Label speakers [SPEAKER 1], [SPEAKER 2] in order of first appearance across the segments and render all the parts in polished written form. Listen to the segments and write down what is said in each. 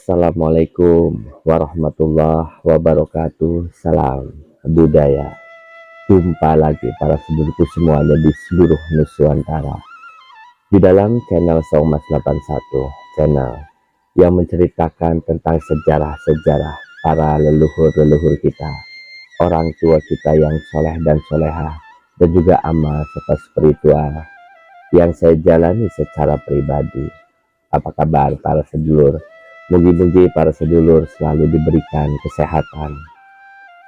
[SPEAKER 1] Assalamualaikum warahmatullahi wabarakatuh. Salam budaya. Jumpa lagi para sedulurku semuanya di seluruh Nusantara di dalam channel Saumas 81, channel yang menceritakan tentang sejarah-sejarah para leluhur-leluhur kita, orang tua kita yang soleh dan soleha, dan juga amal serta spiritual yang saya jalani secara pribadi. Apa kabar para sedulur? Mugi-mugi para sedulur selalu diberikan kesehatan,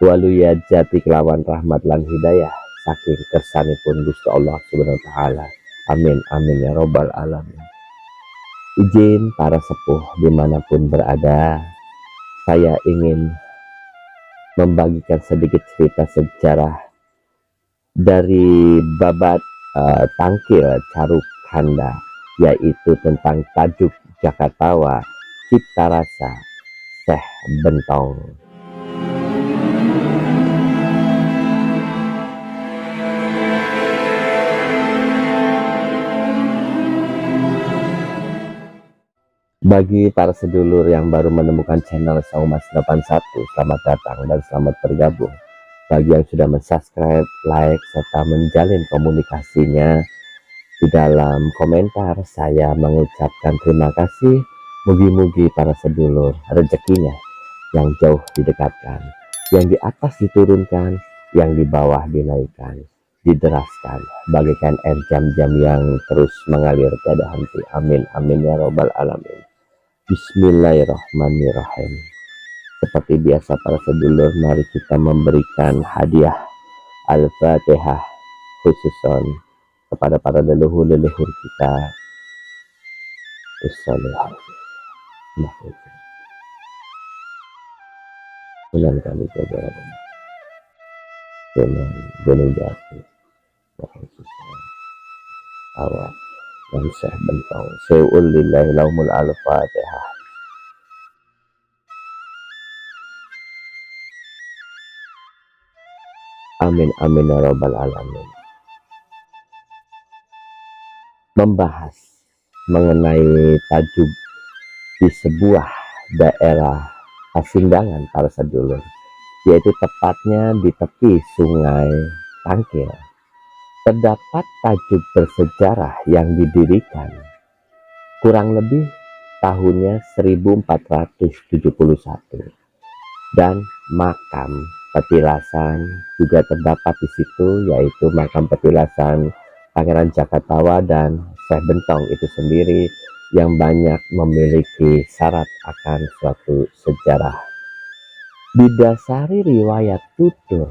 [SPEAKER 1] waluya jati kelawan rahmat lan hidayah saking kersanipun Gusti Allah Subhanahu wa taala. Amin amin ya robbal alamin. Izin para sepuh dimanapun berada, saya ingin membagikan sedikit cerita sejarah dari babat Tangkil Caruk Kanda, yaitu tentang tajuk Jakatawa Cipta Rasa Syekh Bentong. Bagi para sedulur yang baru menemukan channel Saumas 81, selamat datang dan selamat bergabung. Bagi yang sudah mensubscribe, like, serta menjalin komunikasinya di dalam komentar, saya mengucapkan terima kasih. Mugi-mugi para sedulur rezekinya yang jauh didekatkan, yang di atas diturunkan, yang di bawah dinaikkan, dideraskan bagaikan air jam-jam yang terus mengalir tiada henti. Amin amin ya robbal alamin. Bismillahirrahmanirrahim. Seperti biasa para sedulur, mari kita memberikan hadiah Al-Fatihah khususon kepada para leluhur-leluhur kita. Bulan kali jaga dengan gunung jati awal dan Syekh Bentong. Seul lillahi laumul al-Fatihah. Amin amin ya robbal alamin. Membahas mengenai tajuk di sebuah daerah Pasindangan para sedulur, yaitu tepatnya di tepi sungai Tangkil, terdapat tajuk bersejarah yang didirikan kurang lebih tahunnya 1471, dan makam petilasan juga terdapat di situ, yaitu makam petilasan Pangeran Jakatawa dan Syekh Bentong itu sendiri, yang banyak memiliki syarat akan suatu sejarah. Didasari riwayat tutur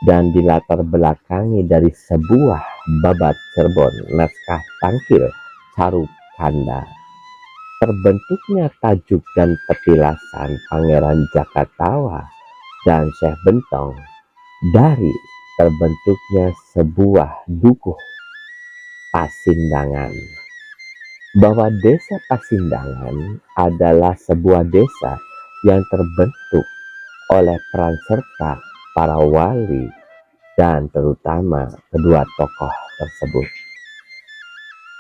[SPEAKER 1] dan dilatar belakangi dari sebuah babat Cirebon, naskah Tangkil Caruk Kanda, terbentuknya tajuk dan petilasan Pangeran Jakatawa dan Syekh Bentong dari terbentuknya sebuah dukuh Pasindangan, bahwa desa Pasindangan adalah sebuah desa yang terbentuk oleh peran serta para wali dan terutama kedua tokoh tersebut.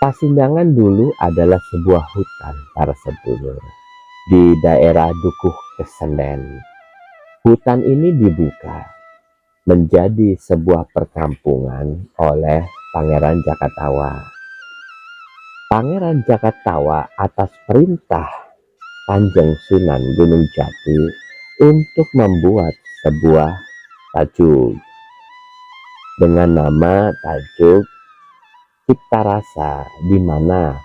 [SPEAKER 1] Pasindangan dulu adalah sebuah hutan para sedulur di daerah Dukuh Kesenden. Hutan ini dibuka menjadi sebuah perkampungan oleh Pangeran Jakatawa. Pangeran Jakatawa atas perintah Kanjeng Sunan Gunung Jati untuk membuat sebuah tajuk dengan nama tajuk Cipta Rasa, di mana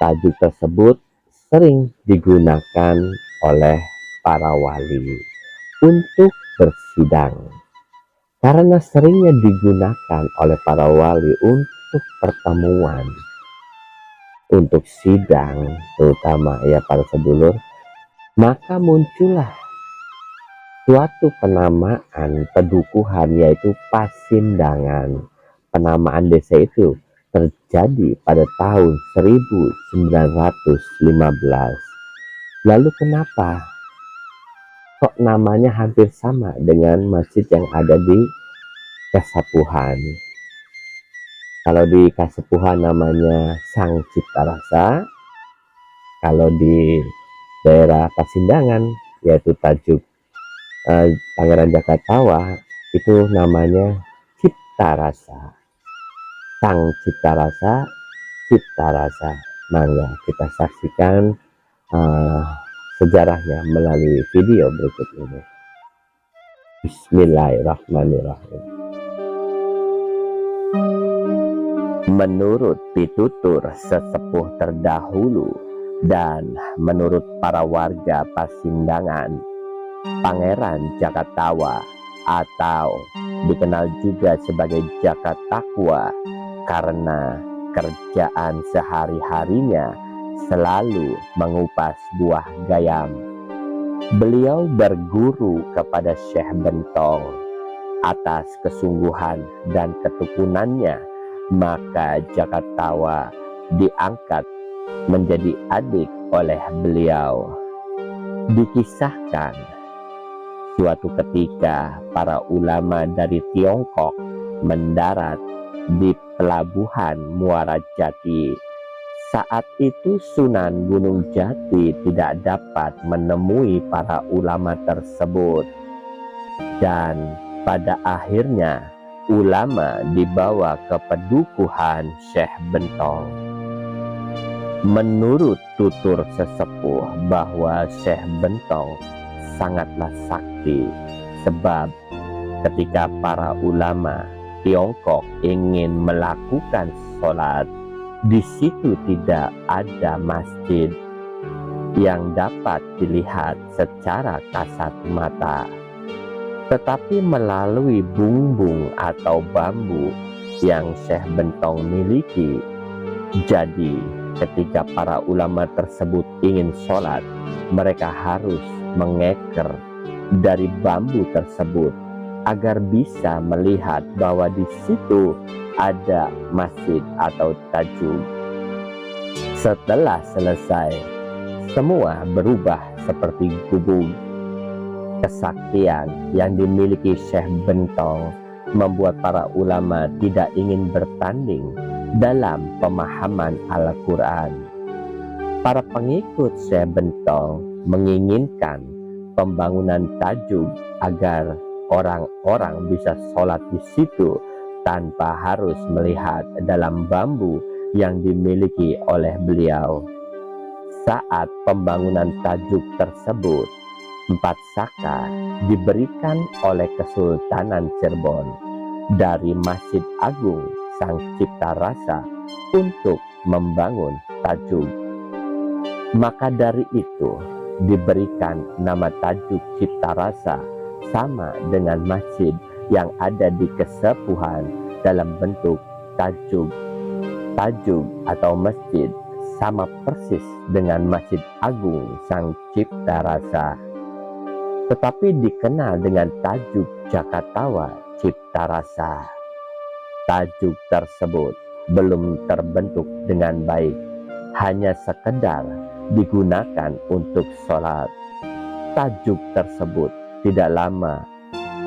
[SPEAKER 1] tajuk tersebut sering digunakan oleh para wali untuk bersidang. Karena seringnya digunakan oleh para wali untuk pertemuan, untuk sidang terutama ya para sedulur, maka muncullah suatu penamaan pedukuhan, yaitu Pasindangan. Penamaan desa itu terjadi pada tahun 1915. Lalu kenapa kok namanya hampir sama dengan masjid yang ada di Kasepuhan? Kalau di Kasepuhan namanya Sang Cipta Rasa, kalau di daerah Pasindangan, yaitu tajuk Pangeran Jakatawa itu namanya Cipta Rasa. Sang Cipta Rasa, Cipta Rasa. Mangga kita saksikan sejarahnya melalui video berikut ini. Bismillahirrahmanirrahim. Menurut pitutur sesepuh terdahulu dan menurut para warga Pasindangan, Pangeran Jakatawa atau dikenal juga sebagai Jakatakwa karena kerjaan sehari-harinya selalu mengupas buah gayam. Beliau berguru kepada Syekh Bentong. Atas kesungguhan dan ketekunannya, maka Jakatawa diangkat menjadi adik oleh beliau. Dikisahkan suatu ketika para ulama dari Tiongkok mendarat di pelabuhan Muara Jati. Saat itu Sunan Gunung Jati tidak dapat menemui para ulama tersebut, dan pada akhirnya ulama dibawa ke pedukuhan Syekh Bentong. Menurut tutur sesepuh bahwa Syekh Bentong sangatlah sakti, sebab ketika para ulama Tiongkok ingin melakukan sholat, di situ tidak ada masjid yang dapat dilihat secara kasat mata, tetapi melalui bumbung atau bambu yang Syekh Bentong miliki. Jadi ketika para ulama tersebut ingin sholat, mereka harus mengeker dari bambu tersebut agar bisa melihat bahwa di situ ada masjid atau tajuk. Setelah selesai, semua berubah seperti gubuk. Kesaktian yang dimiliki Syekh Bentong membuat para ulama tidak ingin bertanding dalam pemahaman Al-Quran. Para pengikut Syekh Bentong menginginkan pembangunan tajuk agar orang-orang bisa sholat di situ tanpa harus melihat dalam bambu yang dimiliki oleh beliau. Saat pembangunan tajuk tersebut, 4 saka diberikan oleh Kesultanan Cirebon dari Masjid Agung Sang Cipta Rasa untuk membangun tajuk. Maka dari itu diberikan nama tajuk Cipta Rasa sama dengan masjid yang ada di Kesepuhan dalam bentuk tajuk. Tajuk atau masjid sama persis dengan Masjid Agung Sang Cipta Rasa, tetapi dikenal dengan tajuk Jakatawa Cipta Rasa. Tajuk tersebut belum terbentuk dengan baik, hanya sekedar digunakan untuk sholat. Tajuk tersebut tidak lama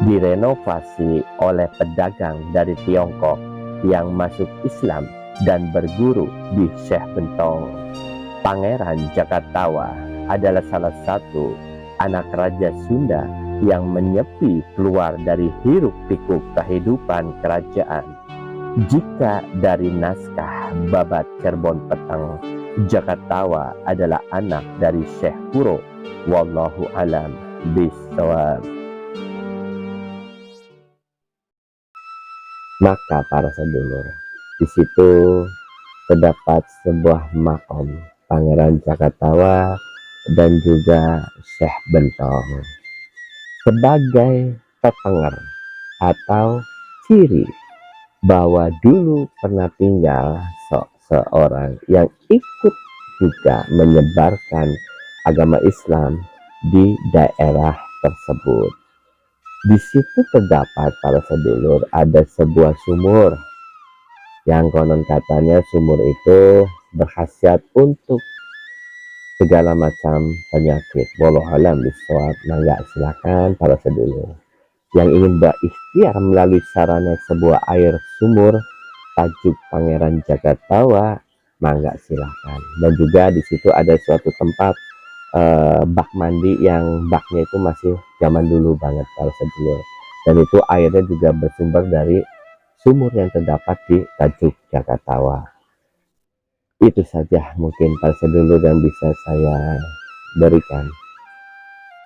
[SPEAKER 1] direnovasi oleh pedagang dari Tiongkok yang masuk Islam dan berguru di Syekh Bentong. Pangeran Jakatawa adalah salah satu anak Raja Sunda yang menyepi keluar dari hiruk-pikuk kehidupan kerajaan. Jika dari naskah Babat Cirebon Petang, Jakatawa adalah anak dari Syekh Kuro. Wallahu alam bishawab. Maka para sedulur, di situ terdapat sebuah makom Pangeran Jakatawa dan juga Syekh Bentong sebagai petenger atau ciri bahwa dulu pernah tinggal seorang yang ikut juga menyebarkan agama Islam di daerah tersebut. Di situ terdapat para sedulur ada sebuah sumur yang konon katanya sumur itu berkhasiat untuk segala macam penyakit. Wallahu alam bishawab. Mangga silakan para sedulur yang ingin berikhtiar melalui sarana sebuah air sumur tajuk Pangeran Jakatawa, mangga silakan. Dan juga di situ ada suatu tempat bak mandi yang baknya itu masih zaman dulu banget para sedulur, dan itu airnya juga bersumber dari sumur yang terdapat di Tajuk Jakatawa. Itu saja mungkin para sedulur yang bisa saya berikan.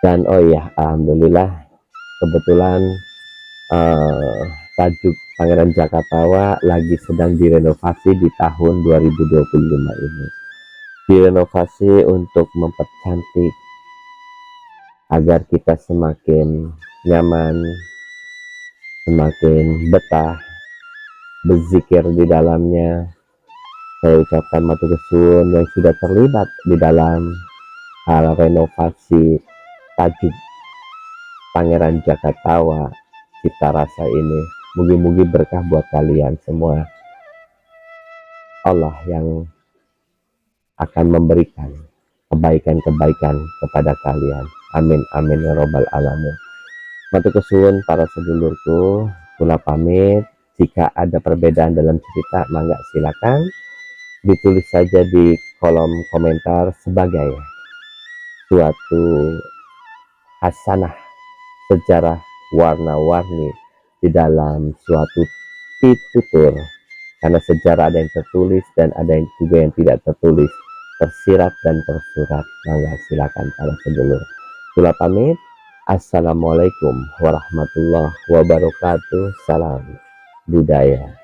[SPEAKER 1] Dan oh iya, alhamdulillah kebetulan eh, Tajuk Pangeran Jakatawa lagi sedang direnovasi di tahun 2025 ini. Direnovasi untuk mempercantik agar kita semakin nyaman, semakin betah berzikir di dalamnya. Saya ucapkan matur suwun yang sudah terlibat di dalam hal renovasi Tajuk Pangeran Jakatawa Cipta Rasa ini. Mugi-mugi berkah buat kalian semua. Allah yang akan memberikan kebaikan-kebaikan kepada kalian. Amin amin ya robbal alamin. Matur suwun para sedulurku, kula pamit. Jika ada perbedaan dalam cerita, mangga silakan ditulis saja di kolom komentar sebagai suatu hasanah sejarah warna-warni di dalam suatu tutur, karena sejarah ada yang tertulis dan ada yang juga yang tidak tertulis, tersirat dan tersurat. Mangga silakan para sedulur. Kula pamit. Assalamualaikum warahmatullahi wabarakatuh. Salam budaya.